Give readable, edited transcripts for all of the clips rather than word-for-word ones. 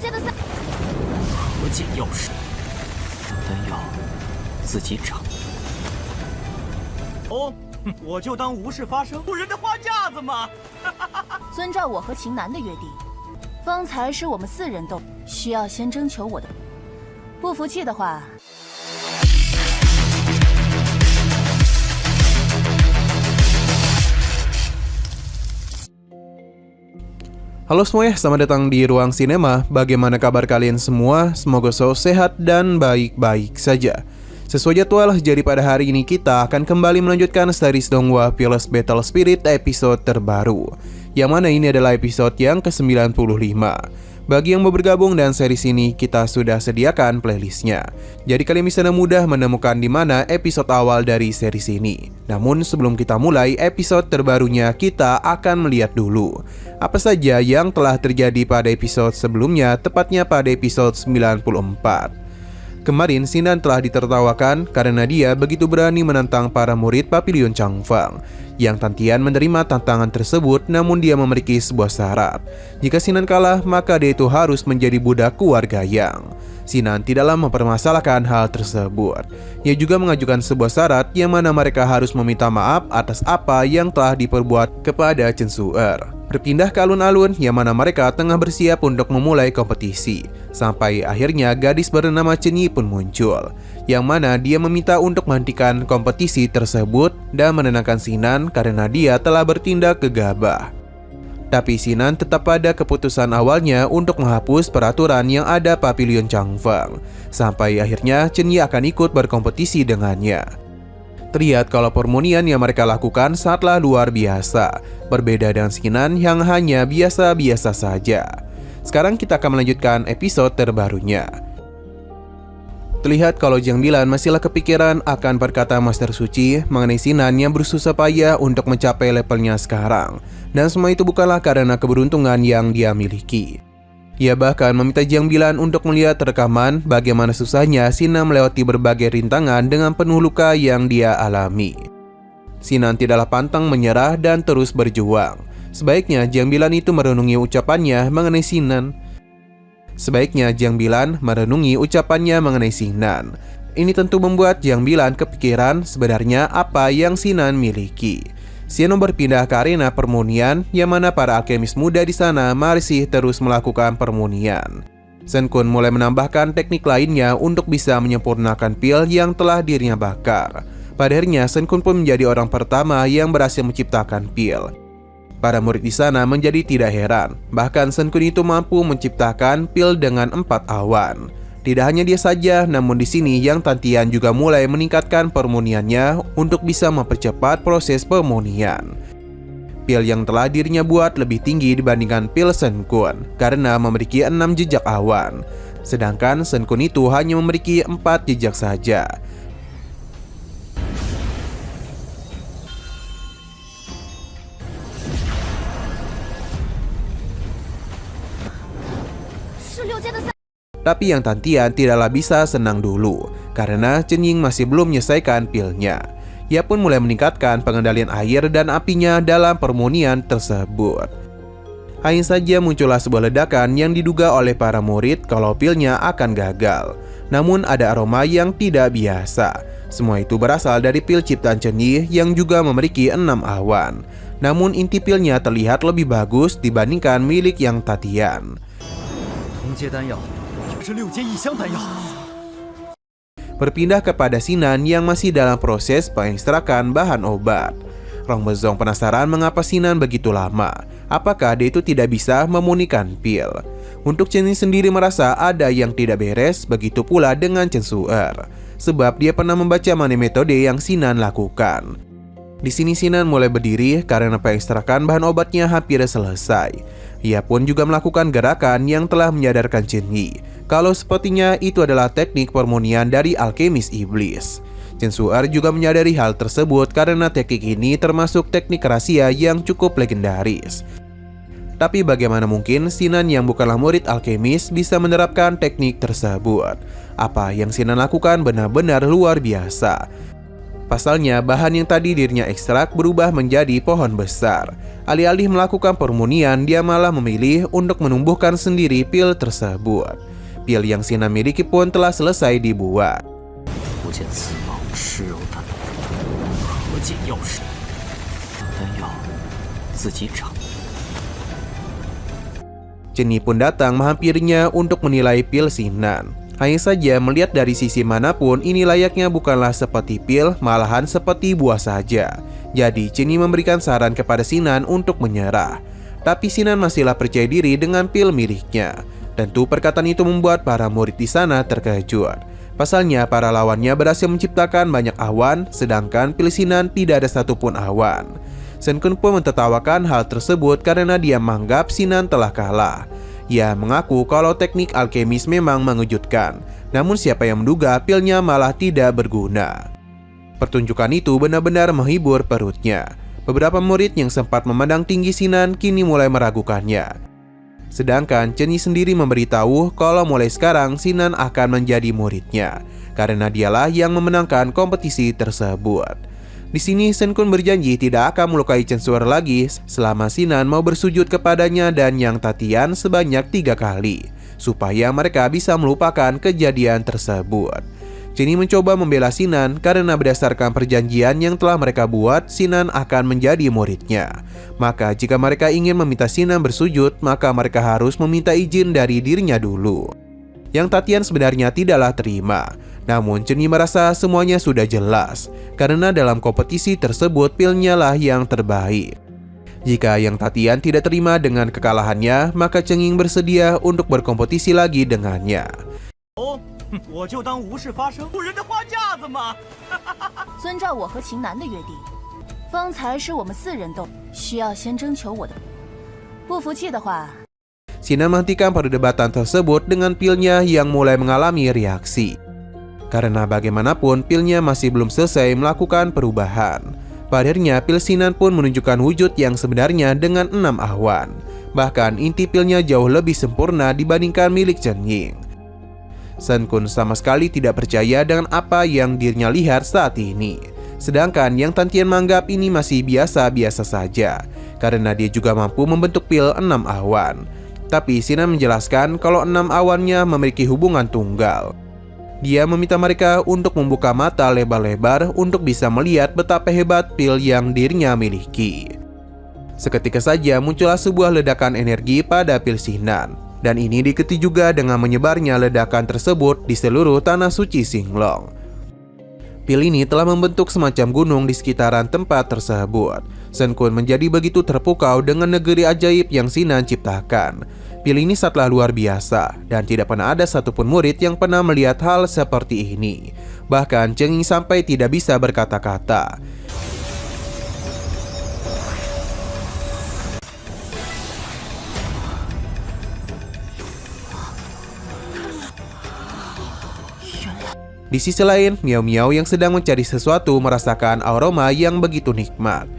界的赛。和解药师，丹药自己长。哦，我就当无事发生，路人的花架子嘛。遵照我和秦南的约定，方才是我们4人斗，需要先征求我的。不服气的话。Halo semuanya, selamat datang di Ruang Sinema. Bagaimana kabar kalian semua? Semoga selalu sehat dan baik-baik saja. Sesuai jadwal, jadi pada hari ini kita akan kembali melanjutkan series Donghua Fearless Battle Spirit episode terbaru, yang mana ini adalah episode yang ke-95. Bagi yang mau bergabung dan series ini, kita sudah sediakan playlistnya. Jadi kalian bisa mudah menemukan di mana episode awal dari series ini. Namun sebelum kita mulai episode terbarunya, kita akan melihat dulu apa saja yang telah terjadi pada episode sebelumnya, tepatnya pada episode 94. Kemarin Sinan telah ditertawakan karena dia begitu berani menantang para murid Papilion Changfang. Yang Tantian menerima tantangan tersebut, namun dia memiliki sebuah syarat. Jika Sinan kalah, maka dia itu harus menjadi budak keluarga Yang. Sinan tidaklah mempermasalahkan hal tersebut. Ia juga mengajukan sebuah syarat yang mana mereka harus meminta maaf atas apa yang telah diperbuat kepada Chen Su'er. Berpindah ke alun-alun yang mana mereka tengah bersiap untuk memulai kompetisi. Sampai akhirnya gadis bernama Chen Yi pun muncul, yang mana dia meminta untuk menghentikan kompetisi tersebut dan menenangkan Sinan karena dia telah bertindak gegabah. Tapi Sinan tetap pada keputusan awalnya untuk menghapus peraturan yang ada Papilion Changfang. Sampai akhirnya Chen Yi akan ikut berkompetisi dengannya. Terlihat kalau permunian yang mereka lakukan sangatlah luar biasa, berbeda dengan Sinan yang hanya biasa-biasa saja. Sekarang kita akan melanjutkan episode terbarunya. Terlihat kalau Jiang Bilan masihlah kepikiran akan perkataan Master Suci mengenai Sinan yang bersusah payah untuk mencapai levelnya sekarang. Dan semua itu bukanlah karena keberuntungan yang dia miliki. Ia bahkan meminta Jiang Bilan untuk melihat rekaman bagaimana susahnya Sinan melewati berbagai rintangan dengan penuh luka yang dia alami. Sinan tidaklah pantang menyerah dan terus berjuang. Sebaiknya Jiang Bilan itu merenungi ucapannya mengenai Sinan. Ini tentu membuat Jiang Bilan kepikiran sebenarnya apa yang Sinan miliki. Sinan berpindah ke arena permunian yang mana para alkemis muda di sana masih terus melakukan permunian. Shen Kun mulai menambahkan teknik lainnya untuk bisa menyempurnakan pil yang telah dirinya bakar. Pada akhirnya Shen Kun pun menjadi orang pertama yang berhasil menciptakan pil. Para murid di sana menjadi tidak heran, bahkan Shen Kun itu mampu menciptakan pil dengan 4 awan. Tidak hanya dia saja, namun di sini Yang Tantian juga mulai meningkatkan permuniannya untuk bisa mempercepat proses permunian. Pil yang telah dirinya buat lebih tinggi dibandingkan pil Shen Kun karena memiliki 6 jejak awan, sedangkan Shen Kun itu hanya memiliki 4 jejak saja. Tapi Yang Tantian tidaklah bisa senang dulu karena Chen Ying masih belum menyelesaikan pilnya. Ia pun mulai meningkatkan pengendalian air dan apinya dalam permunian tersebut. Hanya saja muncullah sebuah ledakan yang diduga oleh para murid kalau pilnya akan gagal. Namun ada aroma yang tidak biasa. Semua itu berasal dari pil ciptaan Chen Yi yang juga memiliki 6 awan. Namun inti pilnya terlihat lebih bagus dibandingkan milik Yang Tantian. Berpindah kepada Sinan yang masih dalam proses pengekstrakan bahan obat. Rong Bezong penasaran mengapa Sinan begitu lama. Apakah dia itu tidak bisa memunikan pil? Untuk Chen Yi sendiri merasa ada yang tidak beres, begitu pula dengan Chen Su'er. Sebab dia pernah membaca mengenai metode yang Sinan lakukan. Di sini Sinan mulai berdiri karena pengekstrakan bahan obatnya hampir selesai. Ia pun juga melakukan gerakan yang telah menyadarkan Chen Yi kalau sepertinya itu adalah teknik permunian dari alkemis iblis. Chen Su'er juga menyadari hal tersebut karena teknik ini termasuk teknik rahasia yang cukup legendaris. Tapi bagaimana mungkin Sinan yang bukanlah murid alkemis bisa menerapkan teknik tersebut? Apa yang Sinan lakukan benar-benar luar biasa. Pasalnya, bahan yang tadi dirinya ekstrak berubah menjadi pohon besar. Alih-alih melakukan permunian, dia malah memilih untuk menumbuhkan sendiri pil tersebut. Pil yang Sinan miliki pun telah selesai dibuat. Ceni pun datang menghampirinya untuk menilai pil Sinan. Hanya saja melihat dari sisi manapun, ini layaknya bukanlah seperti pil, malahan seperti buah saja. Jadi Ceni memberikan saran kepada Sinan untuk menyerah. Tapi Sinan masihlah percaya diri dengan pil miliknya. Tentu perkataan itu membuat para murid di sana terkejut. Pasalnya para lawannya berhasil menciptakan banyak awan, sedangkan pil Sinan tidak ada satupun awan. Shen Kun pun mentertawakan hal tersebut karena dia menganggap Sinan telah kalah. Ia mengaku kalau teknik alkemis memang mengejutkan, namun siapa yang menduga pilnya malah tidak berguna. Pertunjukan itu benar-benar menghibur perutnya. Beberapa murid yang sempat memandang tinggi Sinan kini mulai meragukannya. Sedangkan Ceni sendiri memberitahu kalau mulai sekarang Sinan akan menjadi muridnya, karena dialah yang memenangkan kompetisi tersebut. Di sini Shen Kun berjanji tidak akan melukai Chen Suer lagi selama Sinan mau bersujud kepadanya dan Yang Tatian sebanyak 3 kali, supaya mereka bisa melupakan kejadian tersebut. Ceni mencoba membela Sinan karena berdasarkan perjanjian yang telah mereka buat, Sinan akan menjadi muridnya. Maka jika mereka ingin meminta Sinan bersujud, maka mereka harus meminta izin dari dirinya dulu. Yang Tatian sebenarnya tidaklah terima. Namun Ceni merasa semuanya sudah jelas, karena dalam kompetisi tersebut pilnya lah yang terbaik. Jika Yang Tatian tidak terima dengan kekalahannya, maka Cheng-Ying bersedia untuk berkompetisi lagi dengannya.哦，我就当无事发生，路人的花架子嘛。遵照我和秦南的约定，方才是我们4人斗，需要先征求我的。不服气的话， Sinan menghentikan perdebatan tersebut dengan pilnya yang mulai mengalami reaksi. Karena bagaimanapun pilnya masih belum selesai melakukan perubahan. Pada akhirnya pil Sinan pun menunjukkan wujud yang sebenarnya dengan 6 awan. Bahkan inti pilnya jauh lebih sempurna dibandingkan milik Cheng-Ying. Shen Kun sama sekali tidak percaya dengan apa yang dirinya lihat saat ini. Sedangkan Yang Tatian menganggap ini masih biasa-biasa saja, karena dia juga mampu membentuk pil 6 awan. Tapi Sinan menjelaskan kalau 6 awannya memiliki hubungan tunggal. Dia meminta mereka untuk membuka mata lebar-lebar untuk bisa melihat betapa hebat pil yang dirinya miliki. Seketika saja muncullah sebuah ledakan energi pada pil Sinan, dan ini diikuti juga dengan menyebarnya ledakan tersebut di seluruh tanah suci Xinglong. Pil ini telah membentuk semacam gunung di sekitaran tempat tersebut. Shen Kun menjadi begitu terpukau dengan negeri ajaib yang Sinan ciptakan. Pil ini sangatlah luar biasa, dan tidak pernah ada satupun murid yang pernah melihat hal seperti ini. Bahkan Cheng-Ying sampai tidak bisa berkata-kata. Di sisi lain, Miao Miao yang sedang mencari sesuatu merasakan aroma yang begitu nikmat.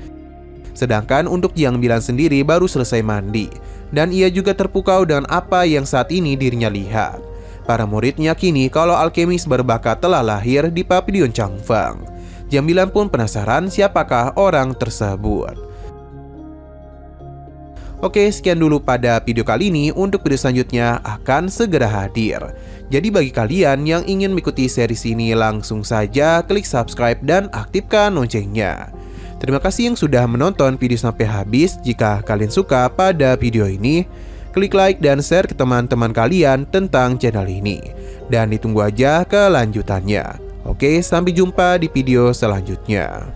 Sedangkan untuk Jiang Bilan sendiri baru selesai mandi, dan ia juga terpukau dengan apa yang saat ini dirinya lihat. Para murid meyakini kalau alkemis berbakat telah lahir di Pavilion Changfeng. Jiang Bilan pun penasaran siapakah orang tersebut. Oke, sekian dulu pada video kali ini. Untuk video selanjutnya akan segera hadir. Jadi bagi kalian yang ingin mengikuti series ini, langsung saja klik subscribe dan aktifkan loncengnya. Terima kasih yang sudah menonton video sampai habis. Jika kalian suka pada video ini, klik like dan share ke teman-teman kalian tentang channel ini. Dan ditunggu aja kelanjutannya. Oke, sampai jumpa di video selanjutnya.